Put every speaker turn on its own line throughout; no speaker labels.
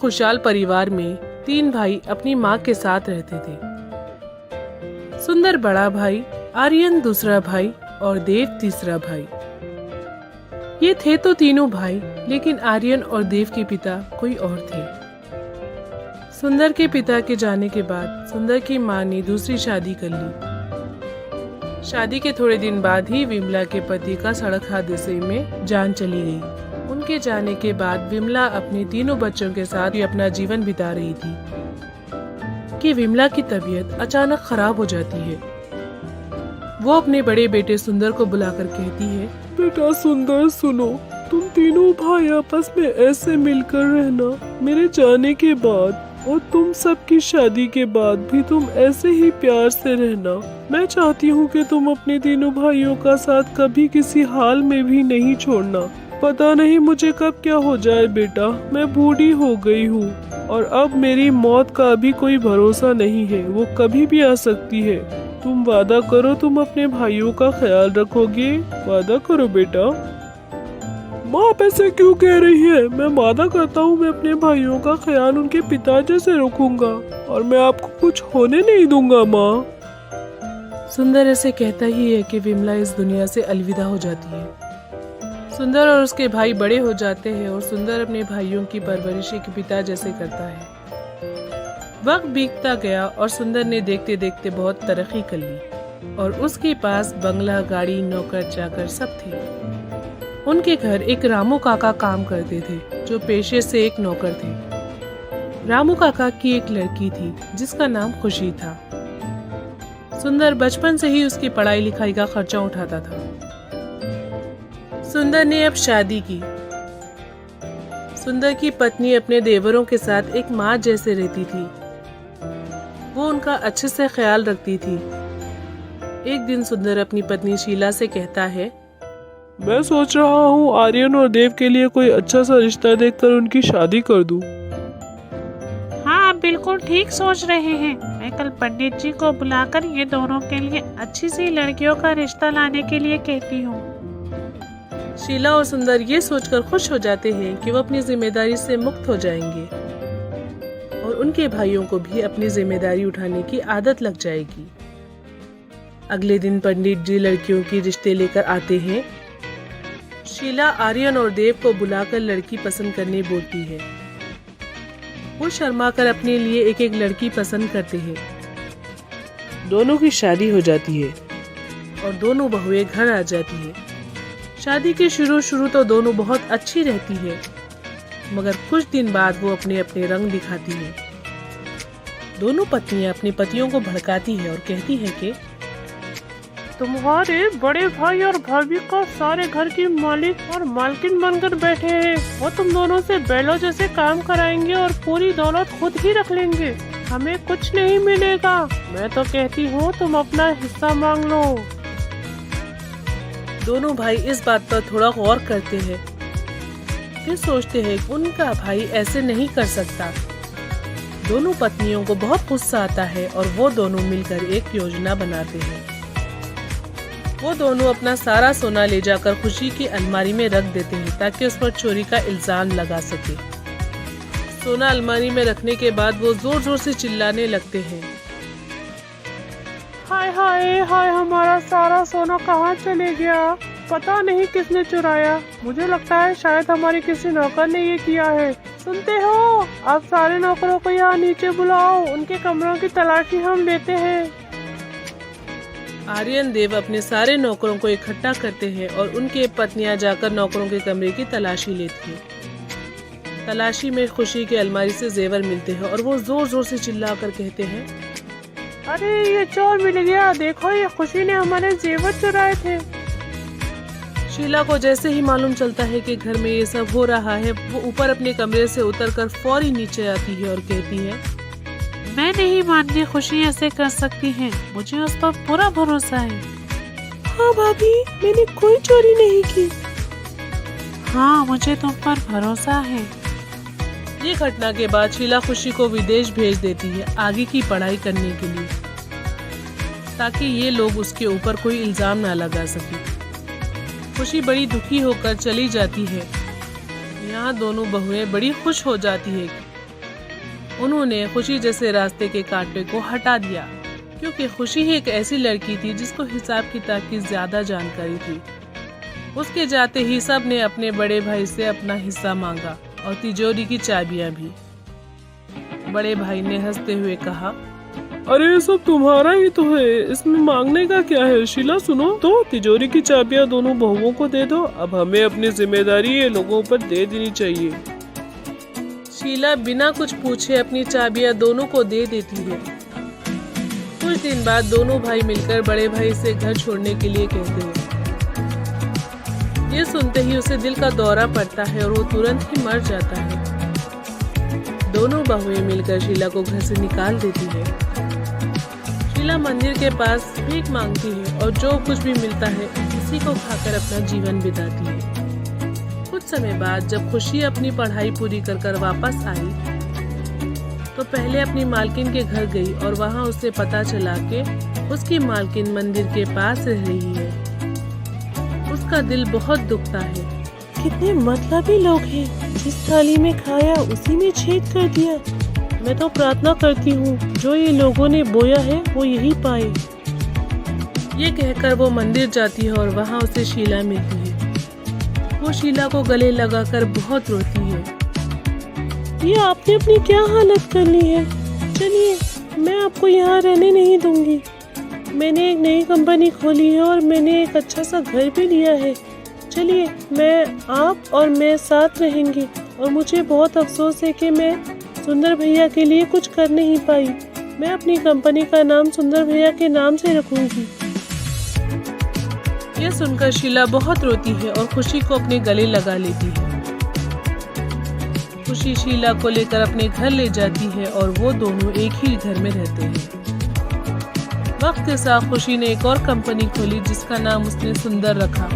खुशहाल परिवार में 3 भाई अपनी माँ के साथ रहते थे। सुंदर बड़ा भाई, आर्यन दूसरा भाई और देव तीसरा भाई। ये थे तो तीनों भाई, लेकिन आर्यन और देव के पिता कोई और थे। सुंदर के पिता के जाने के बाद सुंदर की माँ ने दूसरी शादी कर ली। शादी के थोड़े दिन बाद ही विमला के पति का सड़क हादसे में जान चली गई। उनके जाने के बाद विमला अपने तीनों बच्चों के साथ ही अपना जीवन बिता रही थी कि विमला की तबीयत अचानक खराब हो जाती है। वो अपने बड़े बेटे सुंदर को बुलाकर कहती है,
बेटा सुंदर सुनो, तुम तीनों भाई आपस में ऐसे मिलकर रहना। मेरे जाने के बाद और तुम सबकी शादी के बाद भी तुम ऐसे ही प्यार से रहना। मैं चाहती हूँ कि तुम अपने तीनों भाइयों का साथ कभी किसी हाल में भी नहीं छोड़ना। पता नहीं मुझे कब क्या हो जाए बेटा, मैं बूढ़ी हो गई हूँ और अब मेरी मौत का अभी कोई भरोसा नहीं है, वो कभी भी आ सकती है। तुम वादा करो तुम अपने भाइयों का ख्याल रखोगे, वादा करो बेटा। माँ आप ऐसे क्यों कह रही है? मैं वादा करता हूँ मैं अपने भाइयों का ख्याल उनके पिता जैसे रखूंगा और मैं आपको कुछ होने नहीं दूंगा माँ।
सुंदर ऐसे कहता ही है कि विमला इस दुनिया से अलविदा हो जाती है। सुंदर और उसके भाई बड़े हो जाते हैं और सुंदर अपने भाइयों की परवरिश एक पिता जैसे करता है। वक्त बीतता गया और सुंदर ने देखते देखते बहुत तरक्की कर ली और उसके पास बंगला, गाड़ी, नौकर चाकर सब थे। उनके घर एक रामू काका काम करते थे, जो पेशे से एक नौकर थे। रामू काका की एक लड़की थी जिसका नाम खुशी था। सुंदर बचपन से ही उसकी पढ़ाई लिखाई का खर्चा उठाता था। सुंदर ने अब शादी की। सुंदर की पत्नी अपने देवरों के साथ एक माँ जैसे रहती थी। वो उनका अच्छे से ख्याल रखती थी। एक दिन सुंदर अपनी पत्नी शीला से कहता है,
मैं सोच रहा हूँ आर्यन और देव के लिए कोई अच्छा सा रिश्ता देखकर उनकी शादी कर दूं।
हाँ, आप बिल्कुल ठीक सोच रहे हैं। मैं कल पंडित जी को बुलाकर ये दोनों के लिए अच्छी सी लड़कियों का रिश्ता लाने के लिए कहती हूँ।
शीला और सुंदर ये सोचकर खुश हो जाते हैं कि वो अपनी जिम्मेदारी से मुक्त हो जाएंगे और उनके भाइयों को भी अपनी जिम्मेदारी उठाने की आदत लग जाएगी। अगले दिन पंडित जी लड़कियों की रिश्ते लेकर आते हैं। शीला आर्यन और देव को बुलाकर लड़की पसंद करने बोलती है। वो शर्मा कर अपने लिए एक एक लड़की पसंद करते हैं। दोनों की शादी हो जाती है और दोनों बहुएं घर आ जाती है। शादी के शुरू तो दोनों बहुत अच्छी रहती है, मगर कुछ दिन बाद वो अपने अपने रंग दिखाती है। दोनों पत्नियां अपने पतियों को भड़काती है और कहती है कि
तुम्हारे बड़े भाई और भाभी को सारे घर की मालिक और मालकिन बनकर बैठे हैं। वो तुम दोनों से बैलों जैसे काम कराएंगे और पूरी दौलत खुद ही रख लेंगे। हमें कुछ नहीं मिलेगा। मैं तो कहती हूँ तुम अपना हिस्सा मांग लो।
दोनों भाई इस बात पर थोड़ा गौर करते हैं। फिर सोचते हैं कि उनका भाई ऐसे नहीं कर सकता। दोनों पत्नियों को बहुत गुस्सा आता है और वो दोनों मिलकर एक योजना बनाते हैं। वो दोनों अपना सारा सोना ले जाकर खुशी की अलमारी में रख देते हैं ताकि उस पर चोरी का इल्जाम लगा सके। सोना अलमारी में रखने के बाद वो जोर जोर से चिल्लाने लगते हैं,
हाय हाय हाय, हमारा सारा सोना कहाँ चले गया? पता नहीं किसने चुराया। मुझे लगता है शायद हमारे किसी नौकर ने ये किया है। सुनते हो? आप सारे नौकरों को यहाँ नीचे बुलाओ, उनके कमरों की तलाशी हम लेते हैं।
आर्यन देव अपने सारे नौकरों को इकट्ठा करते हैं और उनके पत्नियां जाकर नौकरों के कमरे की तलाशी लेती हैं। तलाशी में खुशी की अलमारी से जेवर मिलते हैं और वो जोर जोर से चिल्लाकर कहते हैं,
अरे ये चोर मिल गया, देखो ये खुशी ने हमारे जेवर चुराए थे।
शीला को जैसे ही मालूम चलता है कि घर में ये सब हो रहा है, वो ऊपर अपने कमरे से उतरकर फौरी नीचे आती है और कहती है,
मैं नहीं मानती खुशी ऐसे कर सकती है। मुझे उस पर पूरा भरोसा है।
हाँ भाभी, मैंने कोई चोरी नहीं की।
हाँ, मुझे तुम पर भरोसा है।
ये घटना के बाद शीला खुशी को विदेश भेज देती है आगे की पढ़ाई करने के लिए, ताकि ये लोग उसके ऊपर कोई इल्जाम ना लगा सके। खुशी बड़ी दुखी होकर चली जाती है। यहाँ दोनों बहुएं बड़ी खुश हो जाती है उन्होंने खुशी जैसे रास्ते के कांटे को हटा दिया, क्योंकि खुशी एक ऐसी लड़की थी जिसको हिसाब किताब की ज्यादा जानकारी थी। उसके जाते ही सब ने अपने बड़े भाई से अपना हिस्सा मांगा और तिजोरी की चाबियां भी। बड़े भाई ने हंसते हुए कहा,
अरे ये सब तुम्हारा ही तो है, इसमें मांगने का क्या है। शीला सुनो तो, तिजोरी की चाबियां दोनों बहुओं को दे दो। अब हमें अपनी जिम्मेदारी ये लोगों पर दे देनी चाहिए।
शीला बिना कुछ पूछे अपनी चाबियां दोनों को दे देती है। कुछ दिन बाद दोनों भाई मिलकर बड़े भाई से घर छोड़ने के लिए कहते हैं। ये सुनते ही उसे दिल का दौरा पड़ता है और वो तुरंत ही मर जाता है। दोनों बहुएं मिलकर शीला को घर से निकाल देती है। शीला मंदिर के पास भीख मांगती है और जो कुछ भी मिलता है उसी को खाकर अपना जीवन बिताती है। कुछ समय बाद जब खुशी अपनी पढ़ाई पूरी कर वापस आई तो पहले अपनी मालकिन के घर गई और वहाँ उसे पता चला कि उसकी मालकिन मंदिर के पास रह रही है। उसका दिल बहुत दुखता है।
कितने मतलबी लोग हैं, जिस थाली में खाया उसी में छेद कर दिया। मैं तो प्रार्थना करती हूँ जो ये लोगों ने बोया है वो यही पाए।
ये कहकर वो मंदिर जाती है और वहाँ उसे शीला मिलती है। वो शीला को गले लगाकर बहुत रोती है।
ये आपने अपनी क्या हालत कर ली है। चलिए, मैं आपको यहाँ रहने नहीं दूंगी। मैंने एक नई कंपनी खोली है और मैंने एक अच्छा सा घर भी लिया है। चलिए, आप और मैं साथ रहेंगे। और मुझे बहुत अफसोस है कि मैं सुंदर भैया के लिए कुछ कर नहीं पाई। मैं अपनी कंपनी का नाम सुंदर भैया के नाम से रखूंगी।
यह सुनकर शीला बहुत रोती है और खुशी को अपने गले लगा लेती है। खुशी शीला को लेकर अपने घर ले जाती है और वो दोनों एक ही घर में रहते हैं। वक्त के साथ खुशी ने एक और कंपनी खोली जिसका नाम उसने सुंदर रखा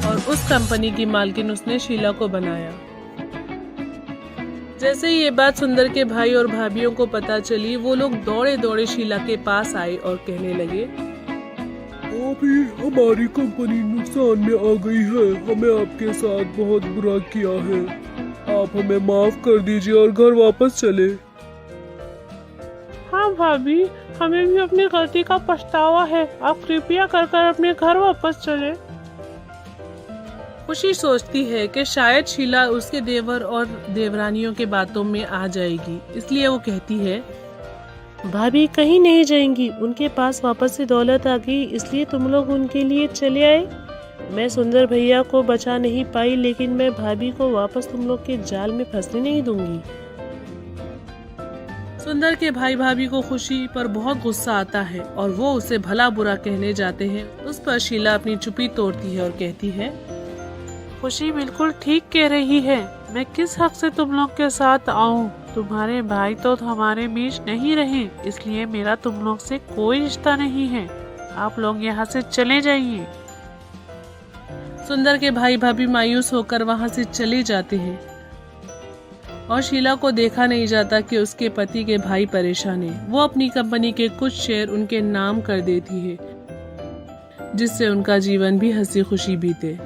और उस कंपनी की मालकिन उसने शीला को बनाया। जैसे ही ये बात सुंदर के भाई और भाभियों को पता चली, वो लोग दौड़े दौड़े शीला के पास आए और कहने लगे,
अभी हमारी कंपनी नुकसान में आ गई है। हमें आपके साथ बहुत बुरा किया है। आप हमें माफ कर दीजिए और घर वापस चले।
हाँ भाभी, हमें भी अपनी गलती का पछतावा है। आप कृपया कर अपने घर वापस चले।
खुशी सोचती है कि शायद शीला उसके देवर और देवरानियों के बातों में आ जाएगी, इसलिए वो कहती है,
भाभी कहीं नहीं जाएंगी। उनके पास वापस से दौलत आ गई, इसलिए तुम लोग उनके लिए चले आए। मैं सुंदर भैया को बचा नहीं पाई, लेकिन मैं भाभी को वापस तुम लोग के जाल में फंसने नहीं दूंगी।
सुंदर के भाई भाभी को खुशी पर बहुत गुस्सा आता है और वो उसे भला बुरा कहने जाते हैं। उस पर शीला अपनी चुप्पी तोड़ती है और कहती है,
खुशी बिल्कुल ठीक कह रही है। मैं किस हक से तुम लोग के साथ आऊं? तुम्हारे भाई तो हमारे बीच नहीं रहे, इसलिए मेरा तुम लोग से कोई रिश्ता नहीं है। आप लोग यहाँ से चले जाइए।
सुंदर के भाई भाभी मायूस होकर वहाँ से चले जाते हैं और शीला को देखा नहीं जाता कि उसके पति के भाई परेशान हैं। वो अपनी कंपनी के कुछ शेयर उनके नाम कर देती है, जिससे उनका जीवन भी हंसी खुशी बीते।